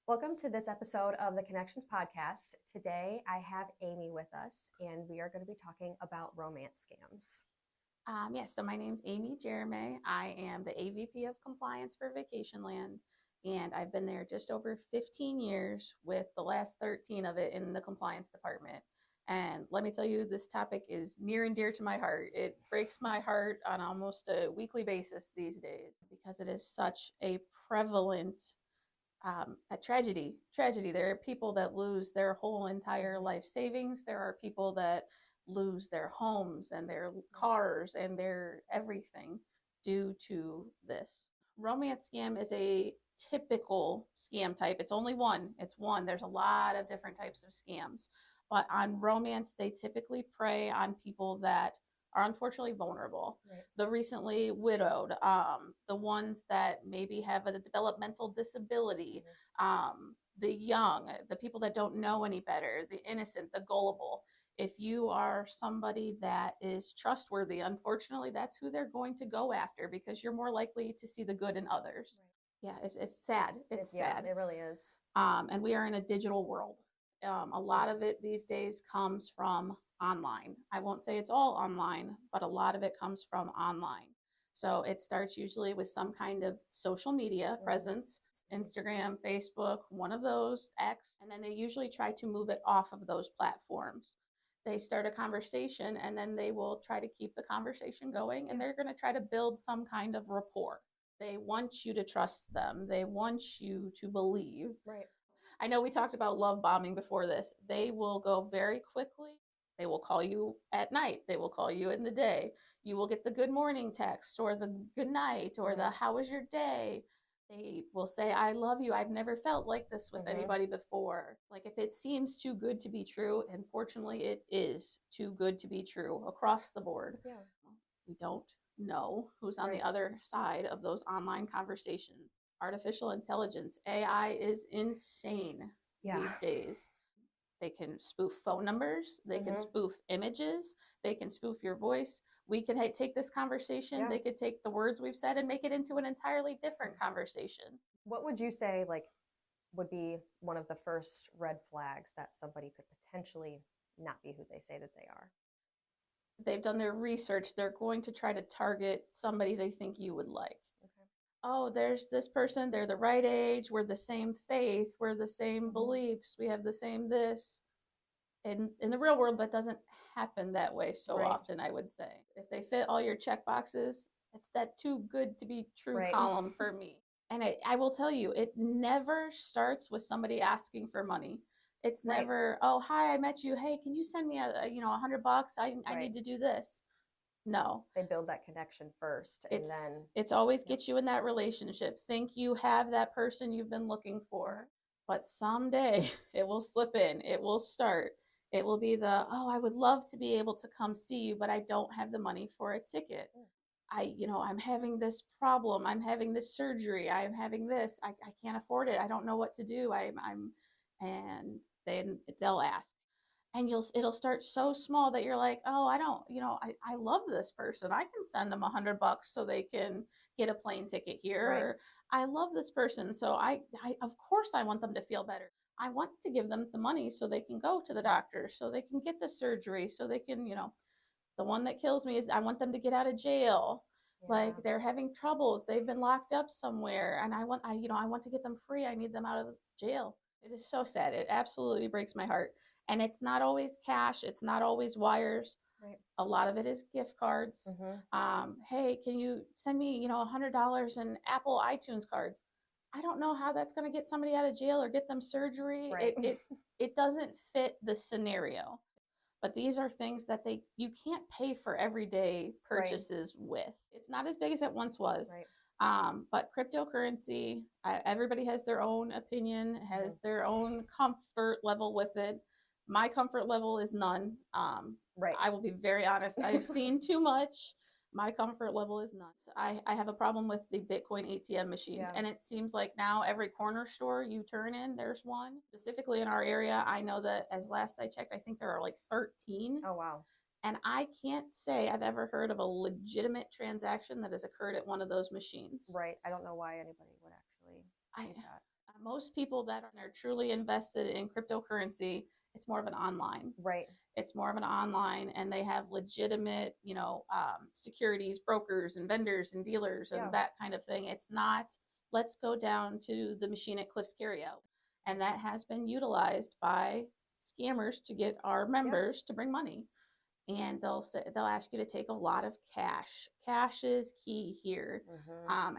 Welcome to this episode of the Connections Podcast. Today I have Amy with us, and we are going to be talking about romance scams. So my name's Amy Jeremay. I am the AVP of Compliance for Vacationland, and I've been there just over 15 years, with the last 13 of it in the compliance department. And let me tell you, this topic is near and dear to my heart. It breaks my heart on almost a weekly basis these days because it is such a prevalent a tragedy. There are people that lose their whole entire life savings. There are people that lose their homes and their cars and their everything due to this. Romance scam is a typical scam type. It's only one. It's one. There's a lot of different types of scams. But on romance, they typically prey on people that are unfortunately vulnerable. Right. The recently widowed, the ones that maybe have a developmental disability, the young, the people that don't know any better, the innocent, the gullible. If you are somebody that is trustworthy, unfortunately, that's who they're going to go after because you're more likely to see the good in others. Right. Yeah, it's sad. It's sad. It really is. And we are in a digital world. A lot of it these days comes from online. I won't say it's all online, but a lot of it comes from online. So it starts usually with some kind of social media presence, Instagram, Facebook, one of those, X, and then they usually try to move it off of those platforms. They start a conversation and then they will try to keep the conversation going, and they're going to try to build some kind of rapport. They want you to trust them. They want you to believe. Right. I know we talked about love bombing before this. They will go very quickly. They will call you at night. They will call you in the day. You will get the good morning text or the good night or the how was your day. They will say, I love you. I've never felt like this with anybody before. Like, if it seems too good to be true, unfortunately, it is too good to be true across the board. Yeah. We don't know who's on the other side of those online conversations. Artificial intelligence, AI, is insane these days. They can spoof phone numbers. They can spoof images. They can spoof your voice. We could take this conversation. They could take the words we've said and make it into an entirely different conversation. What would you say, would be one of the first red flags that somebody could potentially not be who they say that they are? They've done their research. They're going to try to target somebody they think you would like. Oh, there's this person, they're the right age, we're the same faith, we're the same beliefs, we have the same this. And in the real world, that doesn't happen that way so often, I would say. If they fit all your check boxes, it's that too good to be true column for me. And I will tell you, it never starts with somebody asking for money. It's never, oh, hi, I met you. Hey, can you send me $100? I need to do this. No. They build that connection first, and then it's always get you in that relationship. Think you have that person you've been looking for, but someday it will slip in. It will start. It will be oh, I would love to be able to come see you, but I don't have the money for a ticket. I'm having this problem. I'm having this surgery. I'm having this. I can't afford it. I don't know what to do. And then they'll ask. And it'll start so small that you're like, oh, I love this person. I can send them $100 so they can get a plane ticket here. Or, I love this person. So I of course I want them to feel better. I want to give them the money so they can go to the doctor, so they can get the surgery, so they can, the one that kills me is I want them to get out of jail. Like, they're having troubles. They've been locked up somewhere, and I want to get them free. I need them out of jail. It is so sad. It absolutely breaks my heart. And it's not always cash. It's not always wires. A lot of it is gift cards. Hey, can you send me, $100 in Apple iTunes cards? I don't know how that's going to get somebody out of jail or get them surgery. It doesn't fit the scenario. But these are things that you can't pay for everyday purchases with. It's not as big as it once was. But cryptocurrency, everybody has their own opinion, has their own comfort level with it. My comfort level is none. I will be very honest. I've seen too much. My comfort level is none. I have a problem with the Bitcoin ATM machines. And it seems like now every corner store you turn in, there's one. Specifically in our area, I know that as last I checked, I think there are like 13. Oh, wow. And I can't say I've ever heard of a legitimate transaction that has occurred at one of those machines. Right. I don't know why anybody would actually do that. Most people that are truly invested in cryptocurrency, it's more of an online. Right. It's more of an online, and they have legitimate, securities, brokers, and vendors and dealers and that kind of thing. It's not, let's go down to the machine at Cliff's Carryout. And that has been utilized by scammers to get our members to bring money. And they'll ask you to take a lot of cash. Cash is key here.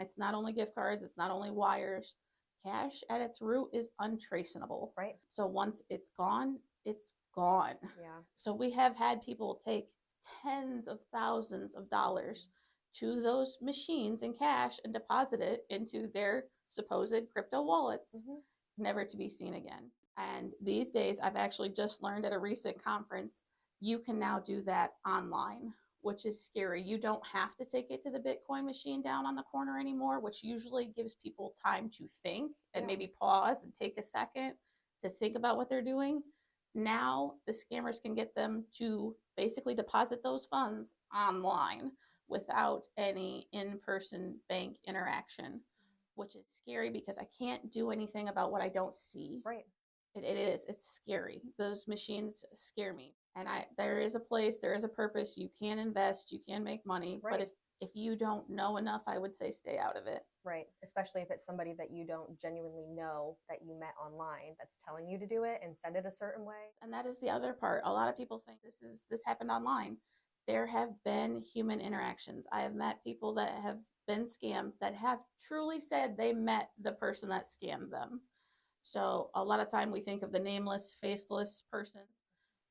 It's not only gift cards, it's not only wires. Cash at its root is untraceable. Right. So once it's gone, it's gone. Yeah. So we have had people take tens of thousands of dollars to those machines in cash and deposit it into their supposed crypto wallets, never to be seen again. And these days, I've actually just learned at a recent conference, you can now do that online, which is scary. You don't have to take it to the Bitcoin machine down on the corner anymore, which usually gives people time to think and maybe pause and take a second to think about what they're doing. Now the scammers can get them to basically deposit those funds online without any in-person bank interaction, which is scary because I can't do anything about what I don't see. Right. It's scary. Those machines scare me. And there is a place, there is a purpose. You can invest, you can make money. Right. But if you don't know enough, I would say stay out of it. Right. Especially if it's somebody that you don't genuinely know that you met online that's telling you to do it and send it a certain way. And that is the other part. A lot of people think this happened online. There have been human interactions. I have met people that have been scammed that have truly said they met the person that scammed them. So a lot of time we think of the nameless, faceless persons.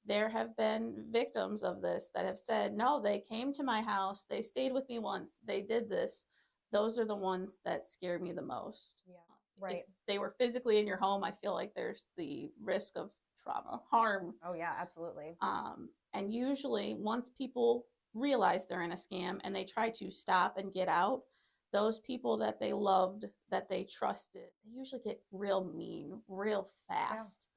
There have been victims of this that have said, no, they came to my house, they stayed with me once, they did this. Those are the ones that scare me the most. Yeah, right. If they were physically in your home, I feel like there's the risk of trauma, harm. Oh yeah, absolutely. And usually once people realize they're in a scam and they try to stop and get out, those people that they loved, that they trusted, they usually get real mean, real fast.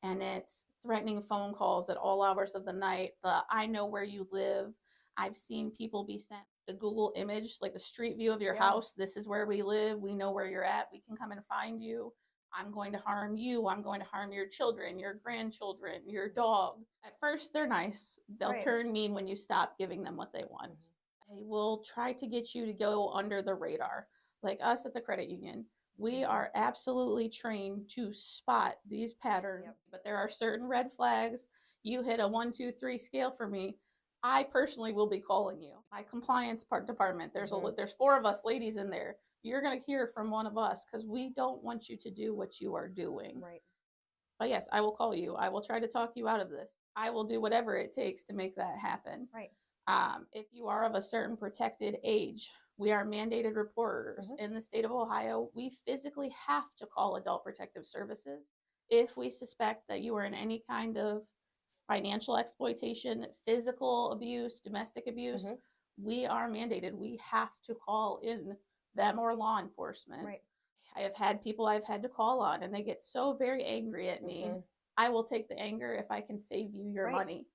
Yeah. And it's threatening phone calls at all hours of the night. I know where you live. I've seen people be sent the Google image, like the street view of your house. This is where we live. We know where you're at. We can come and find you. I'm going to harm you. I'm going to harm your children, your grandchildren, your dog. At first, they're nice. They'll turn mean when you stop giving them what they want. They will try to get you to go under the radar. Like us at the credit union, we are absolutely trained to spot these patterns, but there are certain red flags. You hit a 1, 2, 3 scale for me, I personally will be calling you. My compliance department, there's 4 of us ladies in there. You're going to hear from one of us because we don't want you to do what you are doing. Right. But yes, I will call you. I will try to talk you out of this. I will do whatever it takes to make that happen. Right. If you are of a certain protected age, we are mandated reporters. In the state of Ohio. We physically have to call Adult Protective Services if we suspect that you are in any kind of financial exploitation, physical abuse, domestic abuse. We are mandated. We have to call in them or law enforcement. Right. I have had people I've had to call on, and they get so very angry at me. I will take the anger if I can save you your money,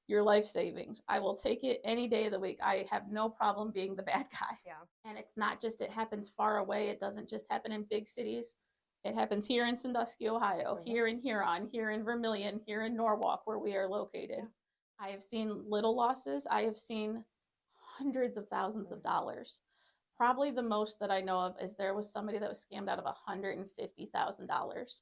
your life savings. I will take it any day of the week. I have no problem being the bad guy. Yeah. And it's not just, it happens far away. It doesn't just happen in big cities. It happens here in Sandusky, Ohio, here in Huron, here in Vermilion, here in Norwalk, where we are located. I have seen little losses. I have seen hundreds of thousands of dollars. Probably the most that I know of is there was somebody that was scammed out of $150,000.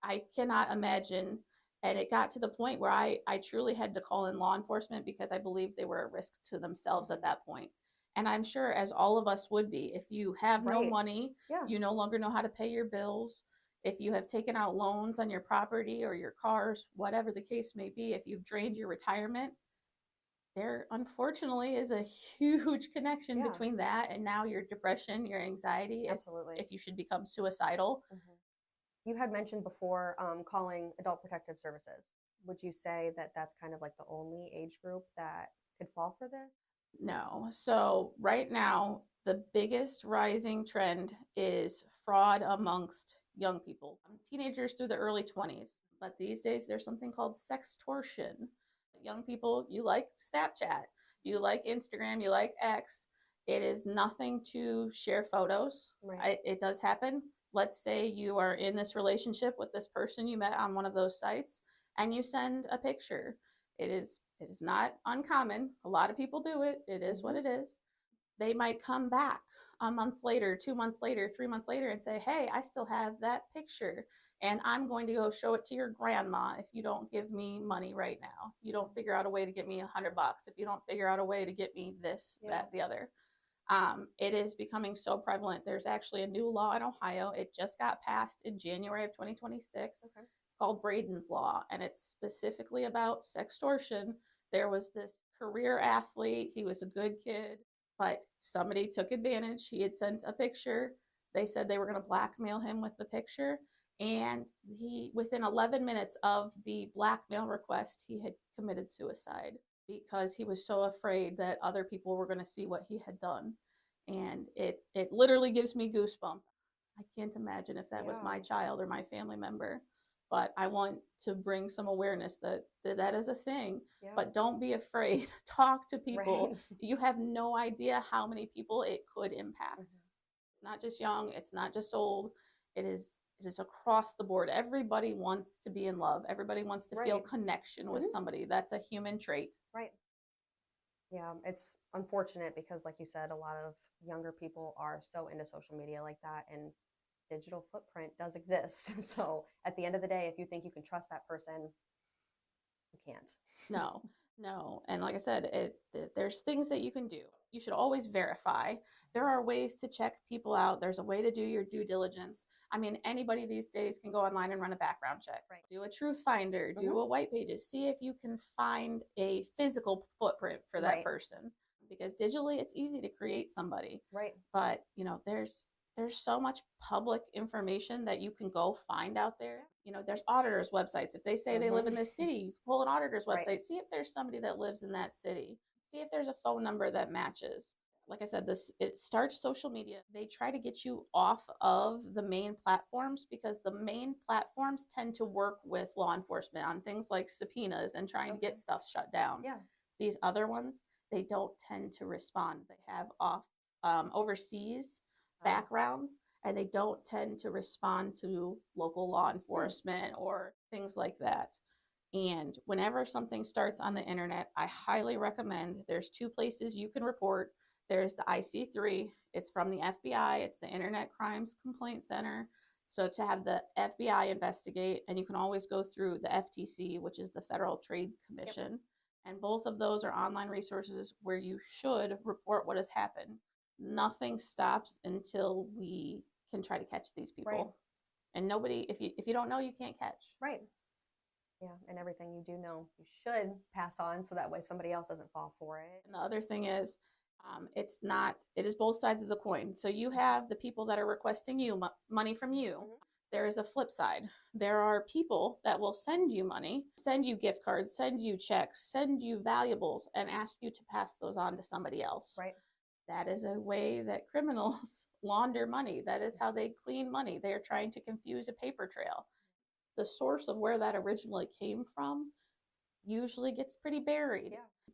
I cannot imagine. And it got to the point where I truly had to call in law enforcement because I believed they were a risk to themselves at that point. And I'm sure, as all of us would be, if you have no money, you no longer know how to pay your bills, if you have taken out loans on your property or your cars, whatever the case may be, if you've drained your retirement, there unfortunately is a huge connection between that and now your depression, your anxiety, if you should become suicidal. You had mentioned before calling Adult Protective Services. Would you say that that's kind of like the only age group that could fall for this? No. So right now, the biggest rising trend is fraud amongst young people, teenagers through the early 20s. But these days, there's something called sextortion. Young people, you like Snapchat, you like Instagram, you like X. It is nothing to share photos. It does happen. Let's say you are in this relationship with this person you met on one of those sites, and you send a picture. It is not uncommon. A lot of people do it. It is what it is. They might come back a month later, 2 months later, 3 months later, and say, hey, I still have that picture, and I'm going to go show it to your grandma if you don't give me money right now. If you don't figure out a way to get me $100, if you don't figure out a way to get me this, that, the other. It is becoming so prevalent. There's actually a new law in Ohio. It just got passed in January of 2026. Okay. It's called Braden's Law, and it's specifically about sextortion. There was this career athlete. He was a good kid, but somebody took advantage. He had sent a picture. They said they were going to blackmail him with the picture. And he, within 11 minutes of the blackmail request, he had committed suicide because he was so afraid that other people were going to see what he had done. And it literally gives me goosebumps. I can't imagine if that was my child or my family member. But I want to bring some awareness that is a thing. Yeah. But don't be afraid. Talk to people. Right. You have no idea how many people it could impact. It's not just young. It's not just old. It is across the board. Everybody wants to be in love. Everybody wants to feel connection with somebody. That's a human trait. Right. Yeah, it's unfortunate because, like you said, a lot of younger people are so into social media like that, and digital footprint does exist. So at the end of the day, if you think you can trust that person, you can't. No. And like I said, there's things that you can do. You should always verify. There are ways to check people out. There's a way to do your due diligence. I mean, anybody these days can go online and run a background check. Right. Do a truth finder, do a white pages, see if you can find a physical footprint for that person. Because digitally, it's easy to create somebody. Right. But, there's so much public information that you can go find out there. There's auditors' websites. If they say they live in this city, you can pull an auditor's website, see if there's somebody that lives in that city, see if there's a phone number that matches. Like I said, it starts social media. They try to get you off of the main platforms because the main platforms tend to work with law enforcement on things like subpoenas and trying to get stuff shut down. Yeah. These other ones, they don't tend to respond. They have overseas backgrounds, and they don't tend to respond to local law enforcement or things like that. And whenever something starts on the internet, I highly recommend, there's 2 places you can report. There's the IC3. It's from the FBI. It's the Internet Crimes Complaint Center. So to have the FBI investigate, and you can always go through the FTC, which is the Federal Trade Commission. Yep. And both of those are online resources where you should report what has happened. Nothing stops until we can try to catch these people. Right. And nobody, if you don't know, you can't catch. Right. Yeah, and everything you do know, you should pass on so that way somebody else doesn't fall for it. And the other thing is, it is both sides of the coin. So you have the people that are requesting you money from you. There is a flip side. There are people that will send you money, send you gift cards, send you checks, send you valuables, and ask you to pass those on to somebody else. Right. That is a way that criminals launder money. That is how they clean money. They are trying to confuse a paper trail. The source of where that originally came from usually gets pretty buried. Yeah.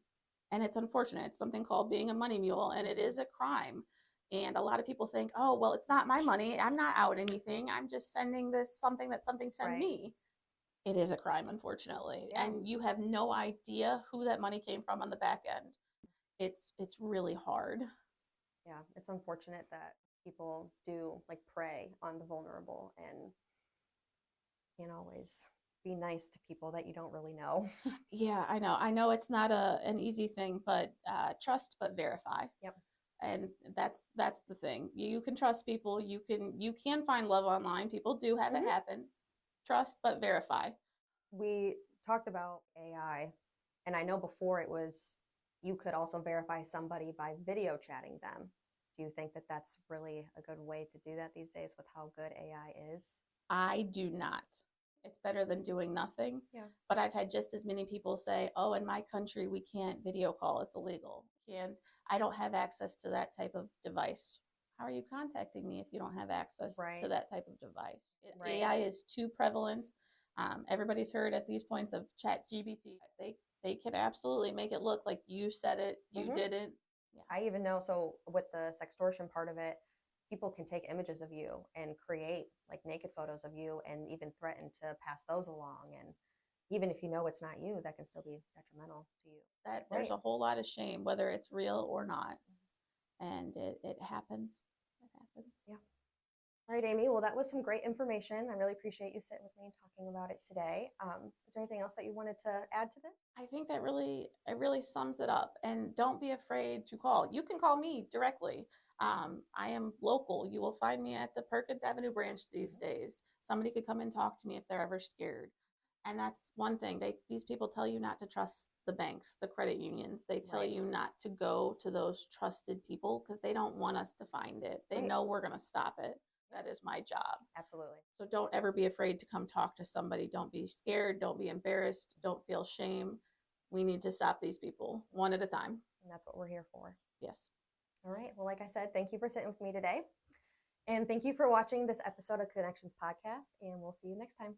And it's unfortunate. It's something called being a money mule, and it is a crime. And a lot of people think, oh, well, it's not my money. I'm not out anything. I'm just sending this something that something sent me. It is a crime, unfortunately. Yeah. And you have no idea who that money came from on the back end. It's really hard. Yeah, it's unfortunate that people do prey on the vulnerable and can't always be nice to people that you don't really know. Yeah, I know it's not an easy thing, but trust but verify. Yep. And that's the thing. You can trust people. You can find love online. People do have it happen. Trust but verify. We talked about AI, and I know before it was you could also verify somebody by video chatting them. Do you think that that's really a good way to do that these days with how good AI is? I do not. It's better than doing nothing. Yeah. But I've had just as many people say, oh, in my country, we can't video call. It's illegal. And I don't have access to that type of device. How are you contacting me if you don't have access to that type of device? Right. AI is too prevalent. Everybody's heard at these points of ChatGPT. They can absolutely make it look like you said it, you did it. Yeah. I even know, so with the sextortion part of it, people can take images of you and create like naked photos of you and even threaten to pass those along. And even if you know it's not you, that can still be detrimental to you. That Right. there's a whole lot of shame, whether it's real or not. And it happens. It happens. Yeah. All right, Amy. Well, that was some great information. I really appreciate you sitting with me and talking about it today. Is there anything else that you wanted to add to this? I think that really sums it up. And don't be afraid to call. You can call me directly. I am local. You will find me at the Perkins Avenue branch these days. Somebody could come and talk to me if they're ever scared. And that's one thing. These people tell you not to trust the banks, the credit unions. They tell Right. you not to go to those trusted people because they don't want us to find it. They Right. know we're going to stop it. That is my job. Absolutely. So don't ever be afraid to come talk to somebody. Don't be scared. Don't be embarrassed. Don't feel shame. We need to stop these people one at a time. And that's what we're here for. Yes. All right. Well, like I said, thank you for sitting with me today. And thank you for watching this episode of Connections Podcast. And we'll see you next time.